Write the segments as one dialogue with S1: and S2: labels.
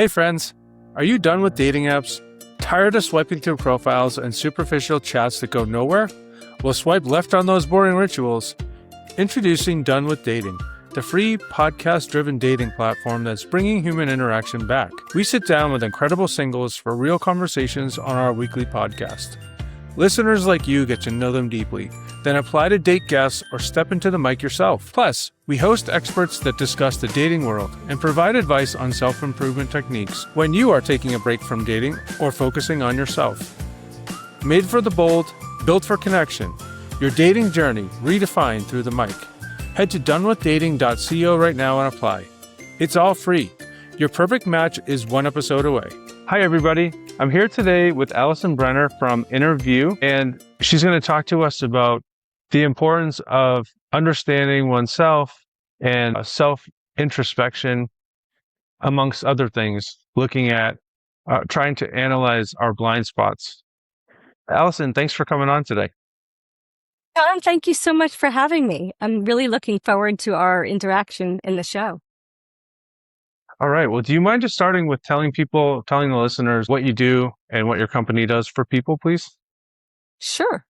S1: Hey friends, are you done with dating apps? Tired of swiping through profiles and superficial chats that go nowhere? Well, swipe left on those boring rituals. Introducing DoneWithDating, the free podcast-driven dating platform that's bringing human interaction back. We sit down with incredible singles for real conversations on our weekly podcast. Listeners like you get to know them deeply, then apply to date guests or step into the mic yourself. Plus, we host experts that discuss the dating world and provide advice on self-improvement techniques when you are taking a break from dating or focusing on yourself. Made for the bold, built for connection. Your dating journey redefined through the mic. Head to donewithdating.co right now and apply. It's all free. Your perfect match is one episode away. Hi, everybody. I'm here today with Allison Brenner from InnerVue, and she's going to talk to us about the importance of understanding oneself and self-introspection, amongst other things, looking at trying to analyze our blind spots. Allison, thanks for coming on today.
S2: Tom, thank you so much for having me. I'm really looking forward to our interaction in the show.
S1: All right. Well, do you mind just starting with telling the listeners what you do and what your company does for people, please?
S2: Sure.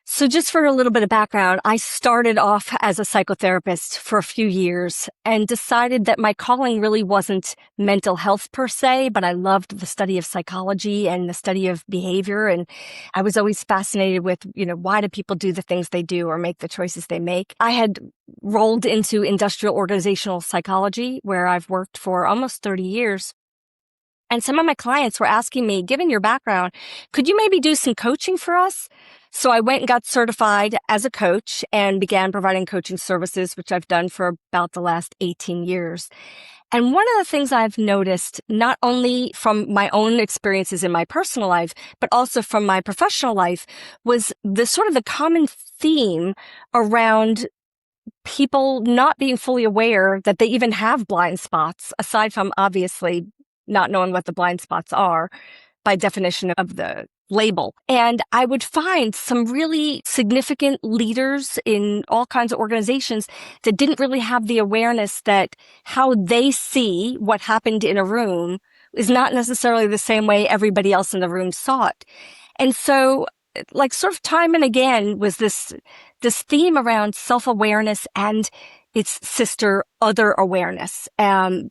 S2: So just for a little bit of background, I started off as a psychotherapist for a few years and decided that my calling really wasn't mental health per se, but I loved the study of psychology and the study of behavior. And I was always fascinated with, why do people do the things they do or make the choices they make? I had rolled into industrial organizational psychology, where I've worked for almost 30 years. And some of my clients were asking me, given your background, could you maybe do some coaching for us? So I went and got certified as a coach and began providing coaching services, which I've done for about the last 18 years. And one of the things I've noticed, not only from my own experiences in my personal life, but also from my professional life, was the common theme around people not being fully aware that they even have blind spots, aside from obviously not knowing what the blind spots are by definition of the label. And I would find some really significant leaders in all kinds of organizations that didn't really have the awareness that how they see what happened in a room is not necessarily the same way everybody else in the room saw it. And so, sort of time and again was this theme around self-awareness and its sister, other awareness,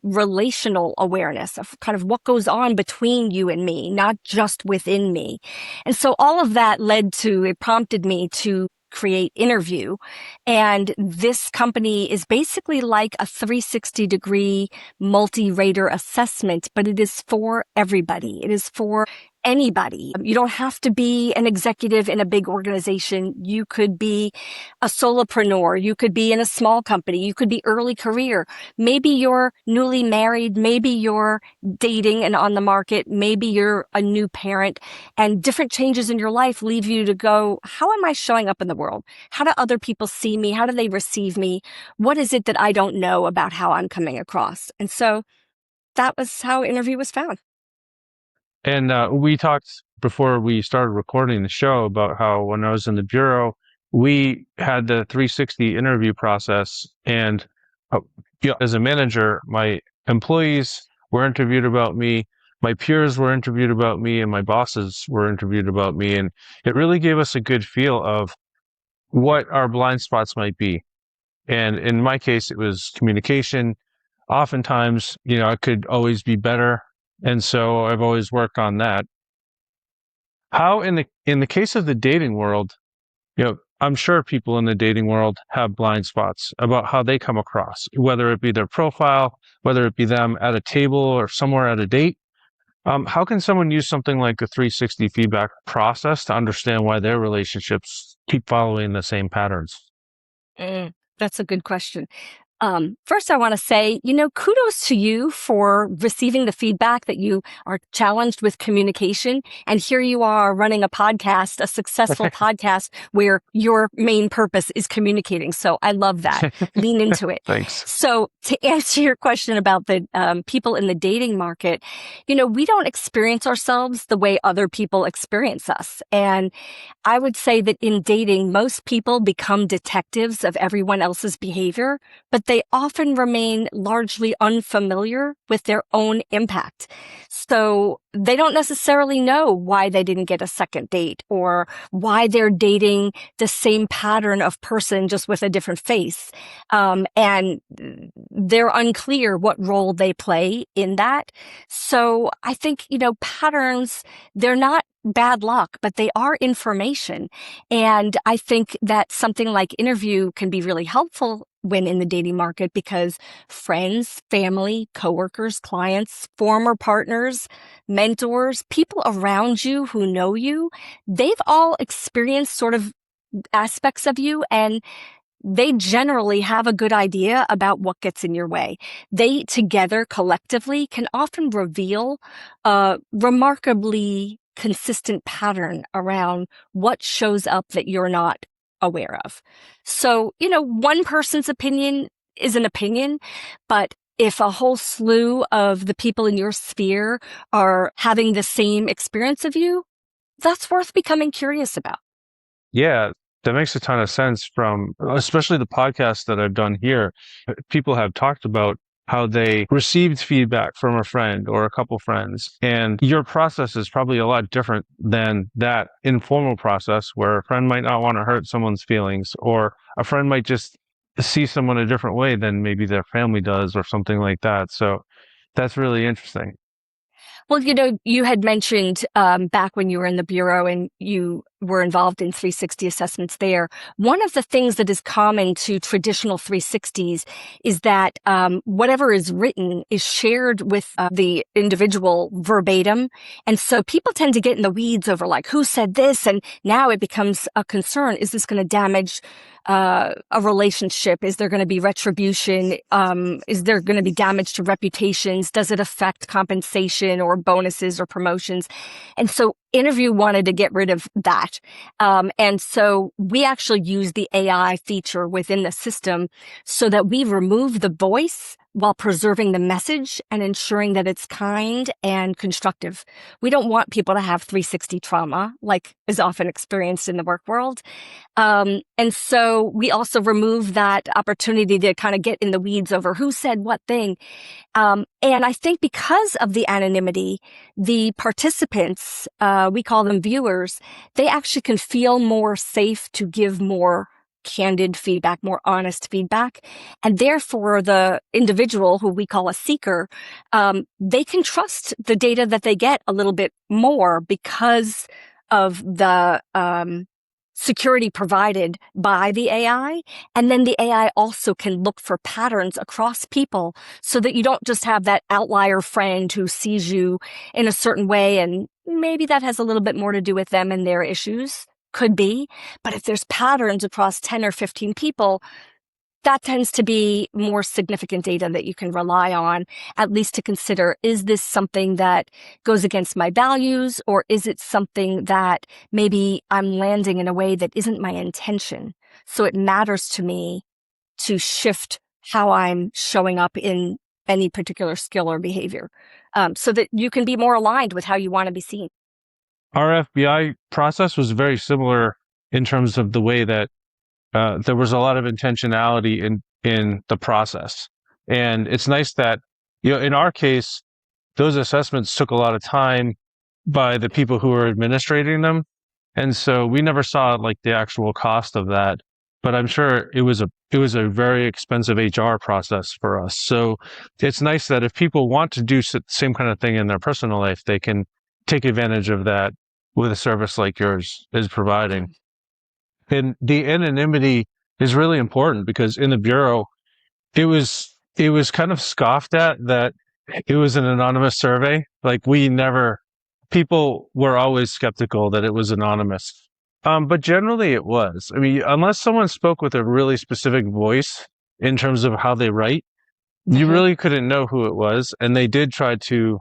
S2: relational awareness of kind of what goes on between you and me, not just within me. And so all of that it prompted me to create InnerVue. And this company is basically like a 360-degree multi-rater assessment, but it is for everybody. It is for anybody. You don't have to be an executive in a big organization. You could be a solopreneur. You could be in a small company. You could be early career. Maybe you're newly married. Maybe you're dating and on the market. Maybe you're a new parent, and different changes in your life leave you to go, how am I showing up in the world? How do other people see me? How do they receive me? What is it that I don't know about how I'm coming across? And so that was how InnerVue was found.
S1: And we talked before we started recording the show about how when I was in the bureau, we had the 360 interview process. And as a manager, my employees were interviewed about me, my peers were interviewed about me, and my bosses were interviewed about me. And it really gave us a good feel of what our blind spots might be. And in my case, it was communication. Oftentimes, I could always be better. And so I've always worked on that. How in the case of the dating world, I'm sure people in the dating world have blind spots about how they come across, whether it be their profile, whether it be them at a table or somewhere at a date. How can someone use something like a 360 feedback process to understand why their relationships keep following the same patterns?
S2: That's a good question. First, I want to say, kudos to you for receiving the feedback that you are challenged with communication. And here you are running a podcast, a successful podcast where your main purpose is communicating. So I love that. Lean into it.
S1: Thanks.
S2: So to answer your question about the people in the dating market, we don't experience ourselves the way other people experience us. And I would say that in dating, most people become detectives of everyone else's behavior, but but they often remain largely unfamiliar with their own impact. So they don't necessarily know why they didn't get a second date or why they're dating the same pattern of person just with a different face. And they're unclear what role they play in that. So I think, patterns, they're not bad luck, but they are information. And I think that something like InnerVue can be really helpful when in the dating market because friends, family, coworkers, clients, former partners, mentors, people around you who know you, they've all experienced sort of aspects of you and they generally have a good idea about what gets in your way. They together collectively can often reveal a remarkably consistent pattern around what shows up that you're not aware of. So, one person's opinion is an opinion, but if a whole slew of the people in your sphere are having the same experience of you, that's worth becoming curious about.
S1: Yeah, that makes a ton of sense from especially the podcast that I've done here. People have talked about how they received feedback from a friend or a couple friends. And your process is probably a lot different than that informal process where a friend might not want to hurt someone's feelings, or a friend might just see someone a different way than maybe their family does or something like that. So that's really interesting.
S2: Well, you had mentioned back when you were in the Bureau and you were involved in 360 assessments there. One of the things that is common to traditional 360s is that whatever is written is shared with the individual verbatim. And so people tend to get in the weeds over like, who said this? And now it becomes a concern. Is this going to damage a relationship? Is there going to be retribution? Is there going to be damage to reputations? Does it affect compensation or bonuses or promotions? And so InnerVue wanted to get rid of that. And so we actually use the AI feature within the system so that we remove the voice while preserving the message and ensuring that it's kind and constructive. We don't want people to have 360 trauma, like is often experienced in the work world. And so we also remove that opportunity to kind of get in the weeds over who said what thing. And I think because of the anonymity, the participants, we call them viewers, they actually can feel more safe to give more candid feedback, more honest feedback. And therefore, the individual who we call a seeker, they can trust the data that they get a little bit more because of the security provided by the AI. And then the AI also can look for patterns across people so that you don't just have that outlier friend who sees you in a certain way and maybe that has a little bit more to do with them and their issues. Could be. But if there's patterns across 10 or 15 people, that tends to be more significant data that you can rely on, at least to consider, is this something that goes against my values, or is it something that maybe I'm landing in a way that isn't my intention? So it matters to me to shift how I'm showing up in any particular skill or behavior, so that you can be more aligned with how you want to be seen.
S1: Our FBI process was very similar in terms of the way that there was a lot of intentionality in the process. And it's nice that, in our case, those assessments took a lot of time by the people who were administrating them. And so we never saw like the actual cost of that. But I'm sure it was a very expensive HR process for us. So it's nice that if people want to do the same kind of thing in their personal life, they can take advantage of that with a service like yours is providing. And the anonymity is really important because in the Bureau, it was kind of scoffed at that it was an anonymous survey. Like people were always skeptical that it was anonymous. But generally it was. I mean, unless someone spoke with a really specific voice in terms of how they write, you really couldn't know who it was. And they did try to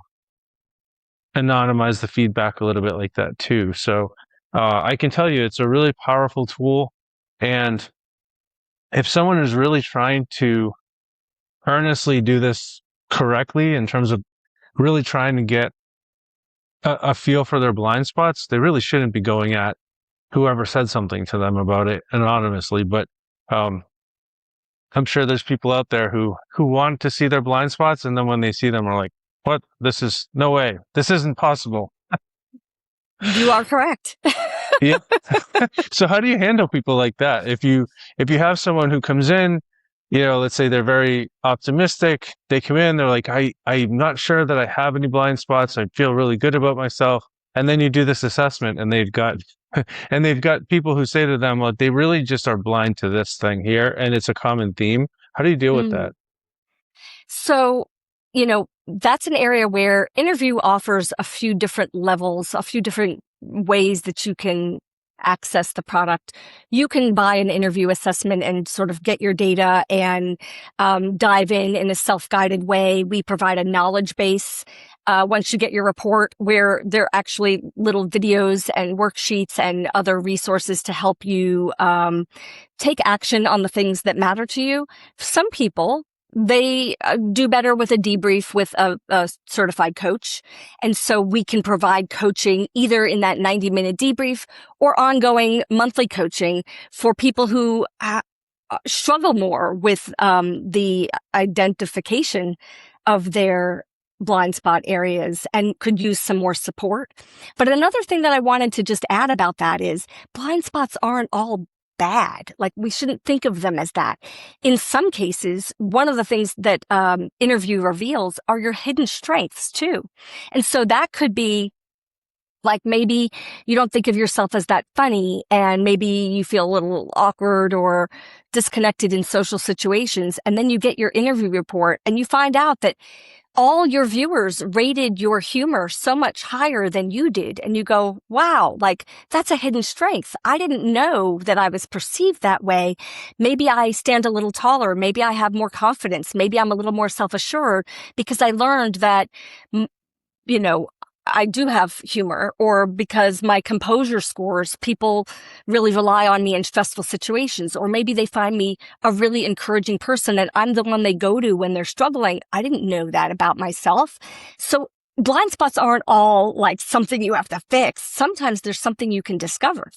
S1: anonymize the feedback a little bit like that too. So I can tell you it's a really powerful tool. And if someone is really trying to earnestly do this correctly in terms of really trying to get a feel for their blind spots, they really shouldn't be going at whoever said something to them about it anonymously. But I'm sure there's people out there who want to see their blind spots, and then when they see them are like, what? This is no way. This isn't possible.
S2: You are correct.
S1: Yeah. So how do you handle people like that? If you have someone who comes in, let's say they're very optimistic, they come in, they're like, I'm not sure that I have any blind spots. I feel really good about myself. And then you do this assessment and they've got people who say to them, well, they really just are blind to this thing here, and it's a common theme. How do you deal with that?
S2: So, that's an area where InnerVue offers a few different levels, a few different ways that you can access the product. You can buy an InnerVue assessment and sort of get your data and dive in a self-guided way. We provide a knowledge base once you get your report, where there are actually little videos and worksheets and other resources to help you take action on the things that matter to you. Some people, they do better with a debrief with a certified coach. And so we can provide coaching either in that 90-minute debrief or ongoing monthly coaching for people who struggle more with the identification of their blind spot areas and could use some more support. But another thing that I wanted to just add about that is blind spots aren't all bad. Like, we shouldn't think of them as that. In some cases, one of the things that InnerVue reveals are your hidden strengths too. And so that could be like, maybe you don't think of yourself as that funny, and maybe you feel a little awkward or disconnected in social situations. And then you get your InnerVue report and you find out that all your viewers rated your humor so much higher than you did. And you go, wow, like, that's a hidden strength. I didn't know that I was perceived that way. Maybe I stand a little taller. Maybe I have more confidence. Maybe I'm a little more self-assured because I learned that, I do have humor, or because my composure scores, people really rely on me in stressful situations, or maybe they find me a really encouraging person and I'm the one they go to when they're struggling. I didn't know that about myself. So blind spots aren't all like something you have to fix. Sometimes there's something you can discover.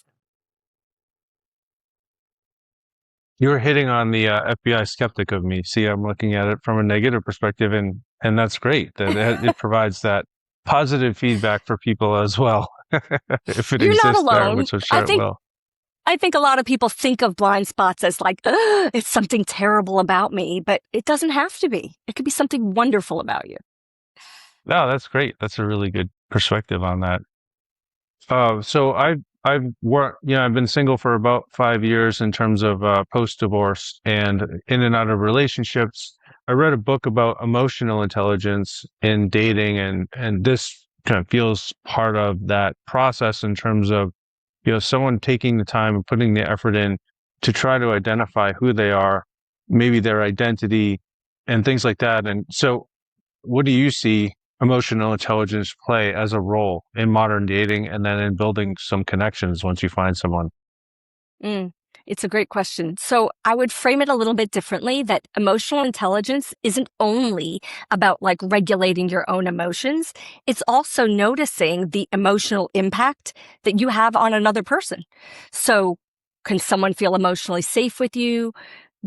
S1: You're hitting on the FBI skeptic of me. See, I'm looking at it from a negative perspective, and that's great that it provides that positive feedback for people as well. If it
S2: You're not
S1: exists there,
S2: alone.
S1: which I'm sure it will.
S2: I think a lot of people think of blind spots as like, it's something terrible about me, but it doesn't have to be. It could be something wonderful about you.
S1: No, that's great. That's a really good perspective on that. So I've worked, I've been single for about 5 years in terms of post-divorce and in and out of relationships. I read a book about emotional intelligence in dating, and this kind of feels part of that process in terms of, someone taking the time and putting the effort in to try to identify who they are, maybe their identity and things like that. And so what do you see emotional intelligence play as a role in modern dating, and then in building some connections once you find someone?
S2: It's a great question. So I would frame it a little bit differently, that emotional intelligence isn't only about like regulating your own emotions. It's also noticing the emotional impact that you have on another person. So can someone feel emotionally safe with you?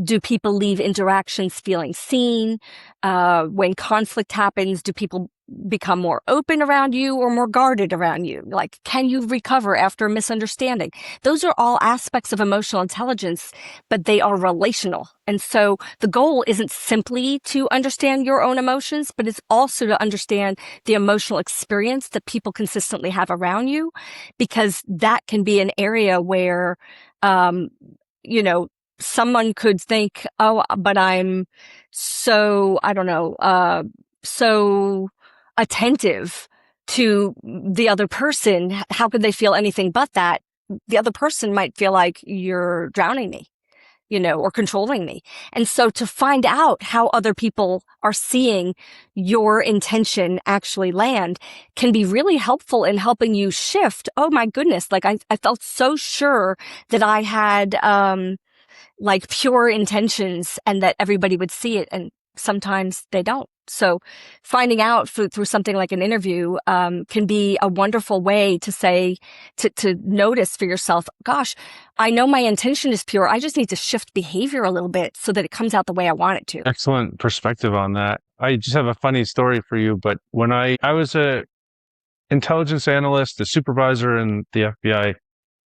S2: Do people leave interactions feeling seen? When conflict happens, do people become more open around you or more guarded around you? Like, can you recover after a misunderstanding? Those are all aspects of emotional intelligence, but they are relational. And so the goal isn't simply to understand your own emotions, but it's also to understand the emotional experience that people consistently have around you, because that can be an area where, someone could think, oh, but I'm so, I don't know, so attentive to the other person. How could they feel anything but that? The other person might feel like you're drowning me, or controlling me. And so to find out how other people are seeing your intention actually land can be really helpful in helping you shift. Oh my goodness. Like I felt so sure that I had, like pure intentions and that everybody would see it. And sometimes they don't. So finding out through something like an interview can be a wonderful way to say, to notice for yourself, gosh, I know my intention is pure. I just need to shift behavior a little bit so that it comes out the way I want it to.
S1: Excellent perspective on that. I just have a funny story for you, but when I was a intelligence analyst, a supervisor in the FBI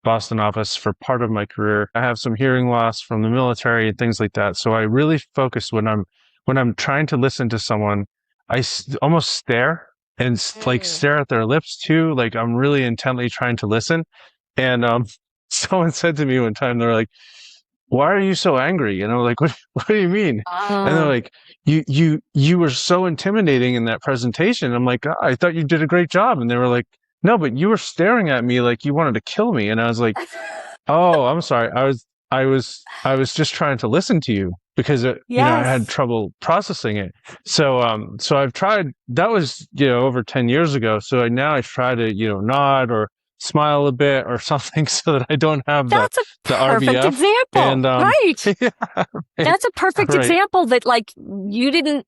S1: Boston office for part of my career, I have some hearing loss from the military and things like that. So I really focus when I'm trying to listen to someone, almost stare and like stare at their lips too. Like I'm really intently trying to listen. And someone said to me one time, they're like, "Why are you so angry?" And I'm like, what do you mean?" And they're like, you were so intimidating in that presentation. I'm like, "Oh, I thought you did a great job." And they were like, "No, but you were staring at me like you wanted to kill me." And I was like, "Oh, I'm sorry. I was just trying to listen to you because I had trouble processing it." So I've tried, that was, over 10 years ago. So now I try to, nod or smile a bit or something so that I don't have
S2: That's a
S1: the
S2: perfect
S1: RBF.
S2: example.
S1: And,
S2: right.
S1: Yeah, right.
S2: That's a perfect
S1: Right.
S2: example that like you didn't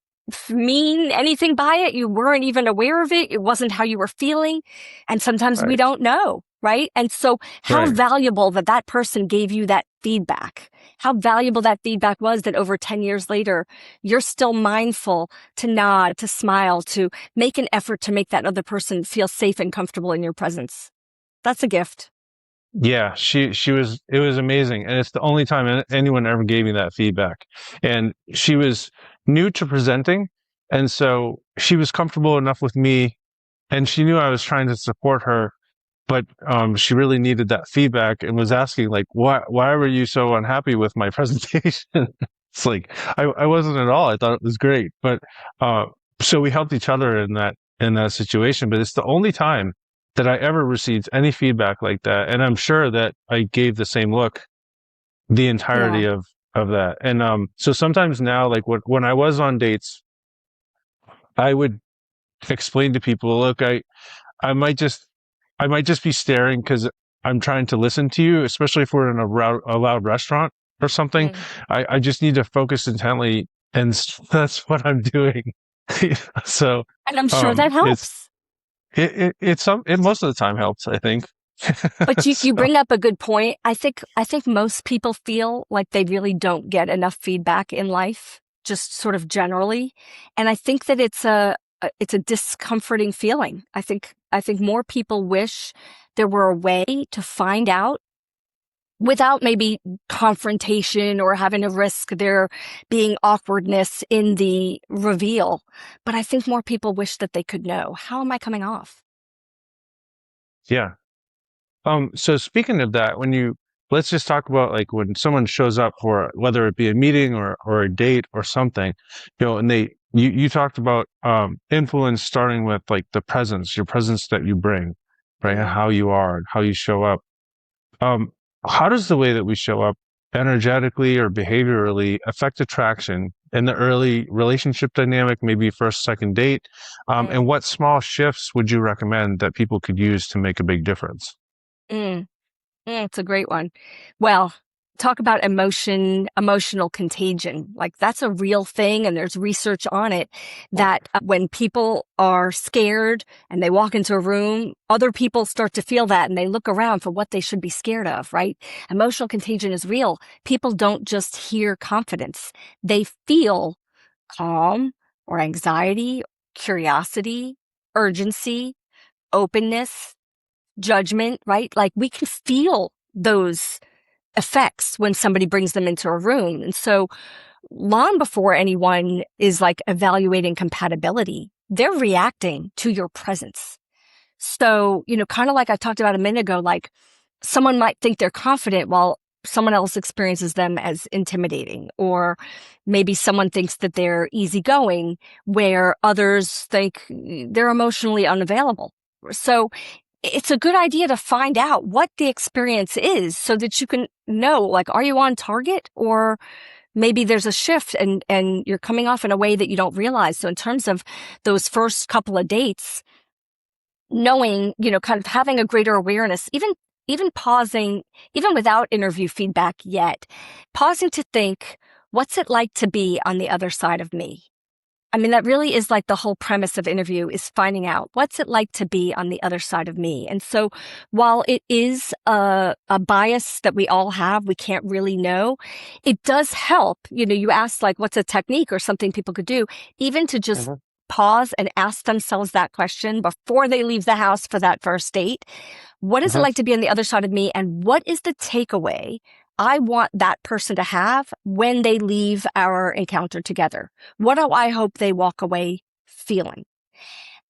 S2: mean anything by it. You weren't even aware of it. It wasn't how you were feeling. And sometimes we
S1: Right.
S2: don't know. Right. And so how
S1: Right.
S2: valuable that person gave you that feedback, how valuable that feedback was that over 10 years later, you're still mindful to nod, to smile, to make an effort to make that other person feel safe and comfortable in your presence. That's a gift.
S1: Yeah, it was amazing. And it's the only time anyone ever gave me that feedback. And she was new to presenting. And so she was comfortable enough with me, and she knew I was trying to support her, but she really needed that feedback and was asking like, why were you so unhappy with my presentation? It's like, I wasn't at all. I thought it was great. But so we helped each other in that situation. But it's the only time that I ever received any feedback like that. And I'm sure that I gave the same look the entirety
S2: Yeah.
S1: of that. And so sometimes now, like when I was on dates, I would explain to people, look, I might just be staring because I'm trying to listen to you, especially if we're in a loud restaurant or something. I just need to focus intently, and that's what I'm doing. So,
S2: And I'm sure that helps.
S1: it most of the time helps, I think.
S2: But you
S1: So,
S2: bring up a good point. I think most people feel like they really don't get enough feedback in life, just sort of generally. And I think that it's a discomforting feeling. I think more people wish there were a way to find out without maybe confrontation or having to risk there being awkwardness in the reveal. But I think more people wish that they could know, how am I coming off?
S1: yeah. So speaking of that, let's just talk about like when someone shows up for whether it be a meeting or a date or something, and you talked about influence starting with like your presence that you bring, right? And how you are, and how you show up. Um, how does the way that we show up energetically or behaviorally affect attraction in the early relationship dynamic, maybe first, second date? And what small shifts would you recommend that people could use to make a big difference?
S2: It's a great one. Well, talk about emotional contagion. Like that's a real thing. And there's research on it that when people are scared and they walk into a room, other people start to feel that and they look around for what they should be scared of, right? Emotional contagion is real. People don't just hear confidence. They feel calm or anxiety, curiosity, urgency, openness, judgment, right? Like we can feel those effects when somebody brings them into a room. And so long before anyone is like evaluating compatibility, they're reacting to your presence. So, kind of like I talked about a minute ago, like someone might think they're confident while someone else experiences them as intimidating, or maybe someone thinks that they're easygoing where others think they're emotionally unavailable. So it's a good idea to find out what the experience is so that you can know, like, are you on target, or maybe there's a shift and you're coming off in a way that you don't realize. So in terms of those first couple of dates, knowing, kind of having a greater awareness, even pausing, even without interview feedback yet, pausing to think, what's it like to be on the other side of me? I mean, that really is like the whole premise of InnerVue, is finding out what's it like to be on the other side of me. And so while it is a bias that we all have, we can't really know, it does help. You asked like, what's a technique or something people could do, even to just pause and ask themselves that question before they leave the house for that first date. What is it like to be on the other side of me? And what is the takeaway I want that person to have when they leave our encounter together? What do I hope they walk away feeling?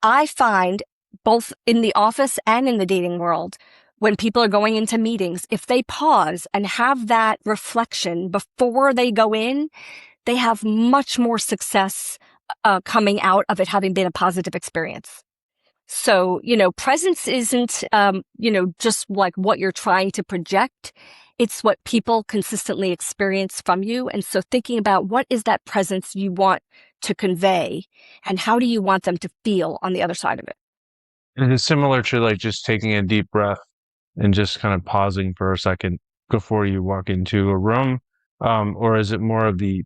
S2: I find both in the office and in the dating world, when people are going into meetings, if they pause and have that reflection before they go in, they have much more success coming out of it having been a positive experience. So, presence isn't, just like what you're trying to project. It's what people consistently experience from you. And so thinking about what is that presence you want to convey and how do you want them to feel on the other side of it?
S1: And it's similar to like just taking a deep breath and just kind of pausing for a second before you walk into a room. Or is it more of the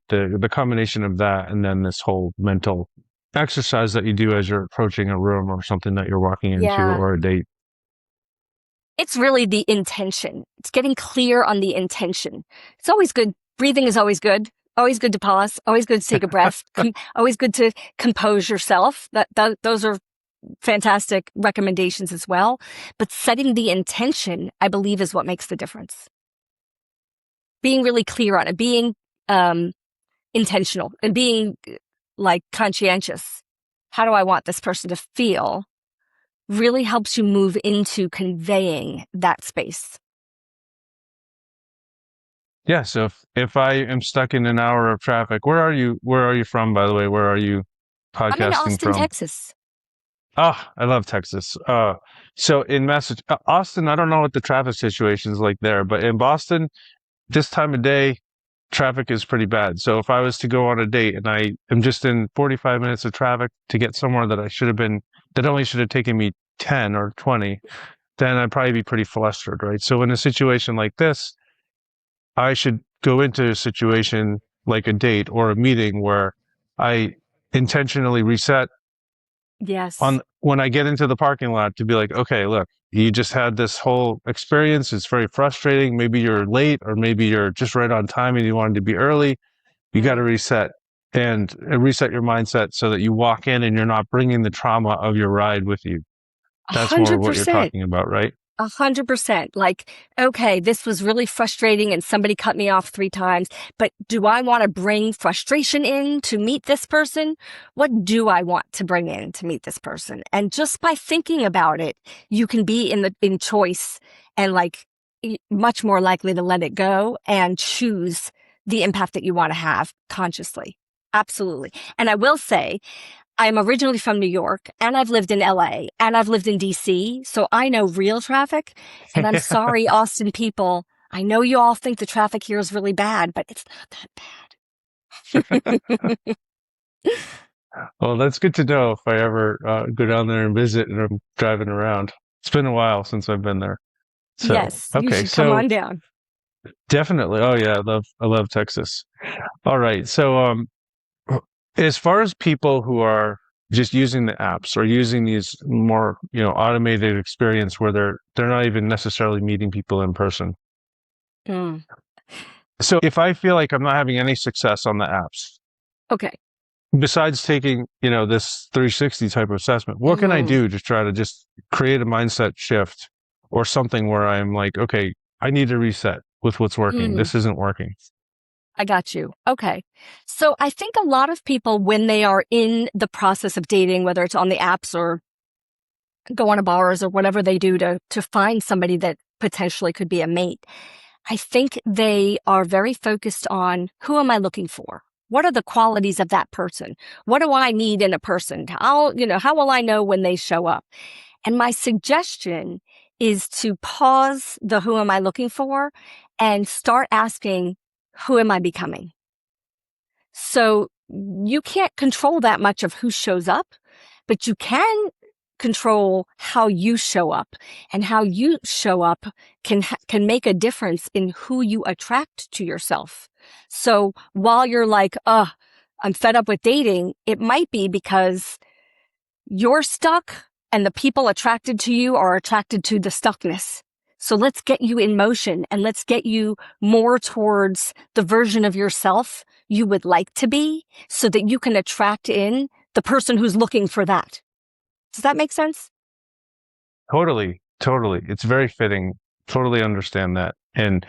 S1: combination of that and then this whole mental exercise that you do as you're approaching a room or something that you're walking into
S2: Yeah.
S1: or a date?
S2: It's really the intention. It's getting clear on the intention. It's always good. Breathing is always good. Always good to pause. Always good to take a breath. Always good to compose yourself. Those are fantastic recommendations as well. But setting the intention, I believe, is what makes the difference. Being really clear on it, being intentional, and being like conscientious. How do I want this person to feel? Really helps you move into conveying that space.
S1: Yeah. So if I am stuck in an hour of traffic, where are you from, by the way? Where are you
S2: I'm in
S1: podcasting
S2: Austin,
S1: from?
S2: Texas.
S1: Ah, I love Texas. So in Austin, I don't know what the traffic situation is like there, but in Boston, this time of day, traffic is pretty bad. So if I was to go on a date and I am just in 45 minutes of traffic to get somewhere that only should have taken me 10 or 20, then I'd probably be pretty flustered, right? So in a situation like this, I should go into a situation like a date or a meeting where I intentionally reset
S2: Yes.
S1: on when I get into the parking lot to be like, okay, look, you just had this whole experience. It's very frustrating. Maybe you're late or maybe you're just right on time and you wanted to be early. You got to reset and reset your mindset so that you walk in and you're not bringing the trauma of your ride with you. That's more of what you're
S2: 100%.
S1: talking about, right?
S2: 100%. Like, okay, this was really frustrating and somebody cut me off 3 times, but do I want to bring frustration in to meet this person? What do I want to bring in to meet this person? And just by thinking about it, you can be in choice and like much more likely to let it go and choose the impact that you want to have consciously. Absolutely. And I will say, I'm originally from New York and I've lived in LA and I've lived in DC. So I know real traffic. And I'm sorry, Austin people. I know you all think the traffic here is really bad, but it's not that bad.
S1: Well, that's good to know if I ever go down there and visit and I'm driving around. It's been a while since I've been there. So,
S2: Yes, you
S1: okay.
S2: should come
S1: So
S2: on down.
S1: definitely. Oh yeah, I love Texas. All right. So, as far as people who are just using the apps or using these more, automated experience where they're not even necessarily meeting people in person.
S2: Mm.
S1: So if I feel like I'm not having any success on the apps,
S2: Okay.
S1: besides taking, this 360 type of assessment, what can I do to try to just create a mindset shift or something where I'm like, okay, I need to reset with what's working. This isn't working.
S2: I got you. Okay. So I think a lot of people, when they are in the process of dating, whether it's on the apps or go on a bars or whatever they do to find somebody that potentially could be a mate, I think they are very focused on, who am I looking for? What are the qualities of that person? What do I need in a person? How will I know when they show up? And my suggestion is to pause the who am I looking for and start asking, who am I becoming? So you can't control that much of who shows up, but you can control how you show up, and how you show up can make a difference in who you attract to yourself. So while you're like, I'm fed up with dating, it might be because you're stuck and the people attracted to you are attracted to the stuckness. So let's get you in motion and let's get you more towards the version of yourself you would like to be so that you can attract in the person who's looking for that. Does that make sense?
S1: Totally, totally. It's very fitting. Totally understand that. And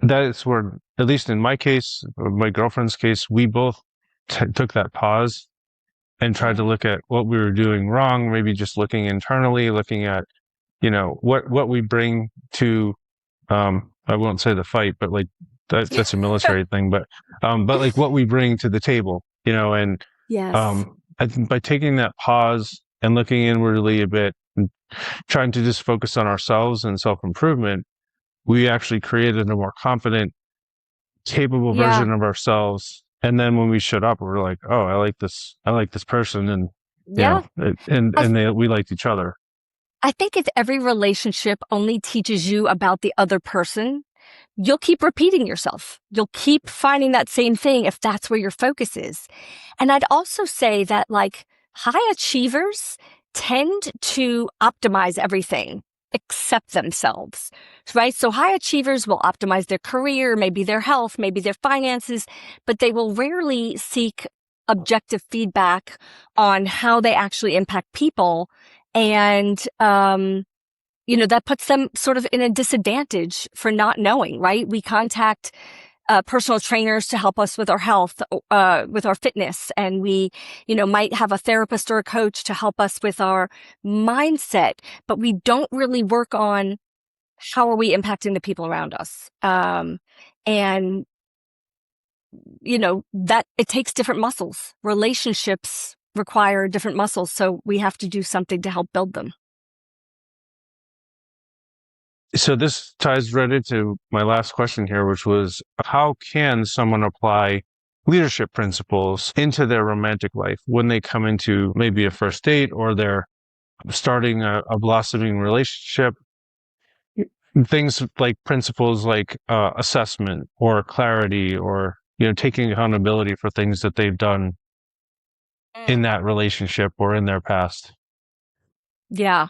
S1: that is where, at least in my case, or my girlfriend's case, we both took that pause and tried to look at what we were doing wrong, maybe just looking internally, looking at, what we bring to, I won't say the fight, but like that's a military thing, but like what we bring to the table, and
S2: Yes.
S1: I think by taking that pause and looking inwardly a bit and trying to just focus on ourselves and self-improvement, we actually created a more confident, capable
S2: Yeah.
S1: version of ourselves. And then when we showed up, we were like, oh, I like this person. And,
S2: Yeah.
S1: we liked each other.
S2: I think if every relationship only teaches you about the other person, you'll keep repeating yourself. You'll keep finding that same thing if that's where your focus is. And I'd also say that like high achievers tend to optimize everything except themselves, right? So high achievers will optimize their career, maybe their health, maybe their finances, but they will rarely seek objective feedback on how they actually impact people. And, that puts them sort of in a disadvantage for not knowing, right? We contact personal trainers to help us with our health, with our fitness. And we, might have a therapist or a coach to help us with our mindset, but we don't really work on how are we impacting the people around us. And, that it takes different muscles. Relationships require different muscles. So we have to do something to help build them.
S1: So this ties right into my last question here, which was, how can someone apply leadership principles into their romantic life when they come into maybe a first date or they're starting a blossoming relationship? Things like principles like assessment or clarity or, taking accountability for things that they've done in that relationship or in their past.
S2: Yeah.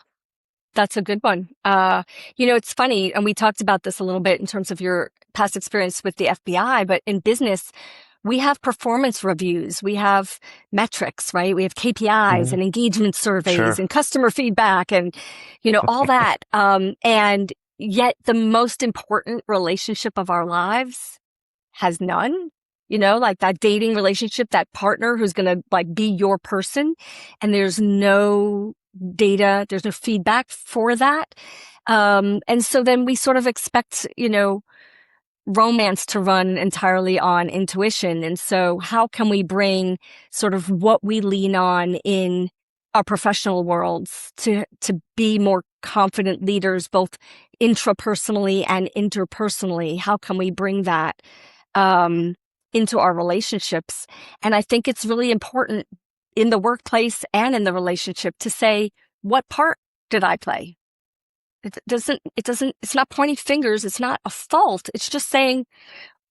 S2: That's a good one. It's funny, and we talked about this a little bit in terms of your past experience with the FBI, but in business, we have performance reviews, we have metrics, right? We have KPIs and engagement surveys and customer feedback and, all that. And yet the most important relationship of our lives has none. Like that dating relationship, that partner who's going to like be your person, and there's no data, there's no feedback for that. And so then we sort of expect, romance to run entirely on intuition. And so how can we bring sort of what we lean on in our professional worlds to be more confident leaders, both intrapersonally and interpersonally? How can we bring that into our relationships? And I think it's really important in the workplace and in the relationship to say, what part did I play? It's not pointing fingers. It's not a fault. It's just saying,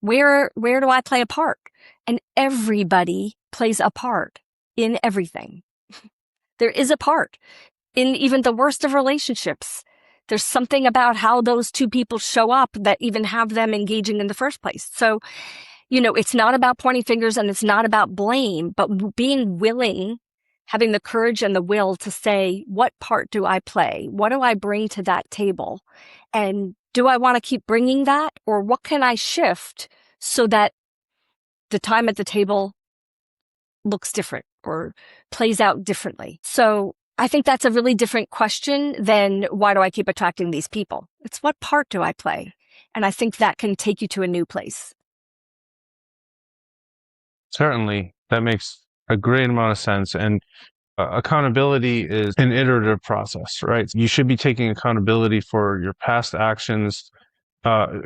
S2: where do I play a part? And everybody plays a part in everything. There is a part in even the worst of relationships. There's something about how those two people show up that even have them engaging in the first place. So, it's not about pointing fingers and it's not about blame, but being willing, having the courage and the will to say, what part do I play? What do I bring to that table? And do I want to keep bringing that? Or what can I shift so that the time at the table looks different or plays out differently? So I think that's a really different question than why do I keep attracting these people? It's what part do I play? And I think that can take you to a new place.
S1: Certainly, that makes a great amount of sense. And accountability is an iterative process, right? You should be taking accountability for your past actions,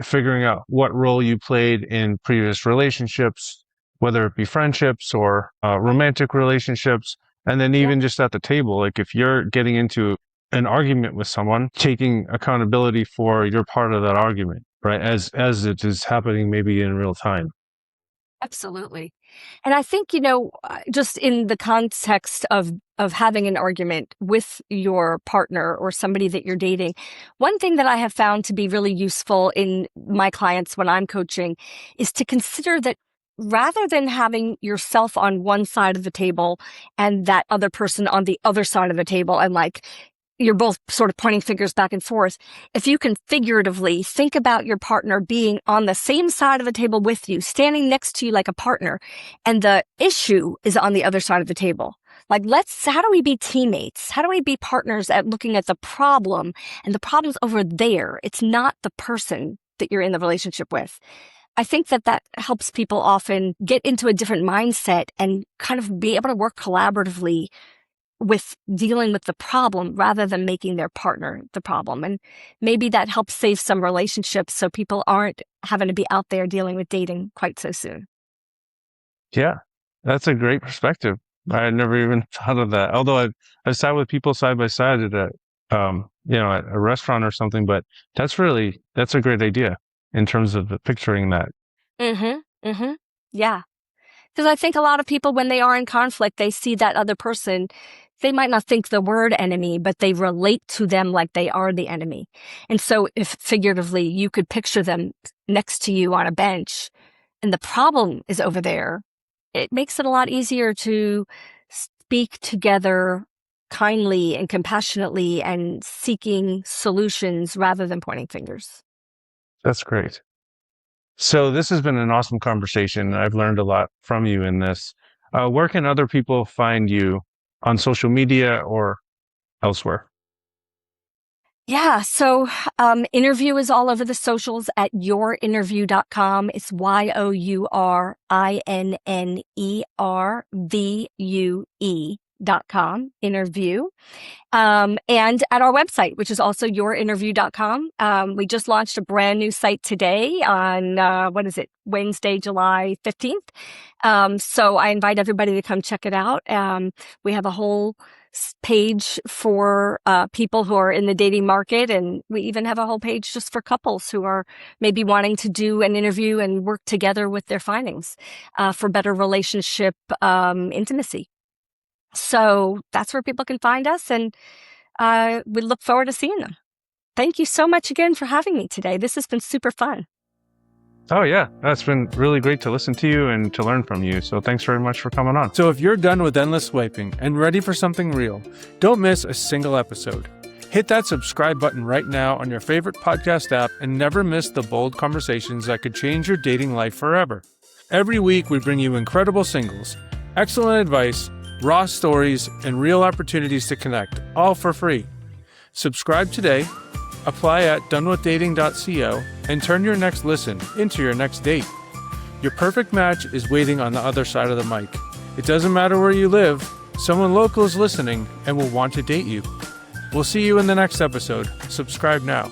S1: figuring out what role you played in previous relationships, whether it be friendships or romantic relationships. And then even just at the table, like if you're getting into an argument with someone, taking accountability for your part of that argument, right? As it is happening maybe in real time.
S2: Absolutely. And I think, just in the context of having an argument with your partner or somebody that you're dating, one thing that I have found to be really useful in my clients when I'm coaching is to consider that rather than having yourself on one side of the table and that other person on the other side of the table, and like you're both sort of pointing fingers back and forth, if you can figuratively think about your partner being on the same side of the table with you, standing next to you like a partner, and the issue is on the other side of the table. Like, how do we be teammates? How do we be partners at looking at the problem? And the problem's over there. It's not the person that you're in the relationship with. I think that helps people often get into a different mindset and kind of be able to work collaboratively with dealing with the problem rather than making their partner the problem. And maybe that helps save some relationships so people aren't having to be out there dealing with dating quite so soon.
S1: Yeah, that's a great perspective. I had never even thought of that. Although I've sat with people side by side at at a restaurant or something, but that's a great idea in terms of picturing that.
S2: Yeah. Because I think a lot of people, when they are in conflict, they see that other person, they might not think the word enemy, but they relate to them like they are the enemy. And so if figuratively you could picture them next to you on a bench and the problem is over there, it makes it a lot easier to speak together kindly and compassionately and seeking solutions rather than pointing fingers.
S1: That's great. So this has been an awesome conversation. I've learned a lot from you in this. Where can other people find you on social media or elsewhere?
S2: Yeah, so InnerVue is all over the socials at yourinnervue.com. It's yourinnervue.com, InnerVue. And at our website, which is also yourinnervue.com. We just launched a brand new site today on, Wednesday, July 15th. So I invite everybody to come check it out. We have a whole page for people who are in the dating market, and we even have a whole page just for couples who are maybe wanting to do an interview and work together with their findings for better relationship intimacy. So that's where people can find us, and we look forward to seeing them. Thank you so much again for having me today. This has been super fun.
S1: Oh, yeah. It's been really great to listen to you and to learn from you. So thanks very much for coming on. So if you're done with endless swiping and ready for something real, don't miss a single episode. Hit that subscribe button right now on your favorite podcast app and never miss the bold conversations that could change your dating life forever. Every week, we bring you incredible singles, excellent advice, raw stories, and real opportunities to connect, all for free. Subscribe today, apply at DoneWithDating.co, and turn your next listen into your next date. Your perfect match is waiting on the other side of the mic. It doesn't matter where you live, someone local is listening and will want to date you. We'll see you in the next episode. Subscribe now.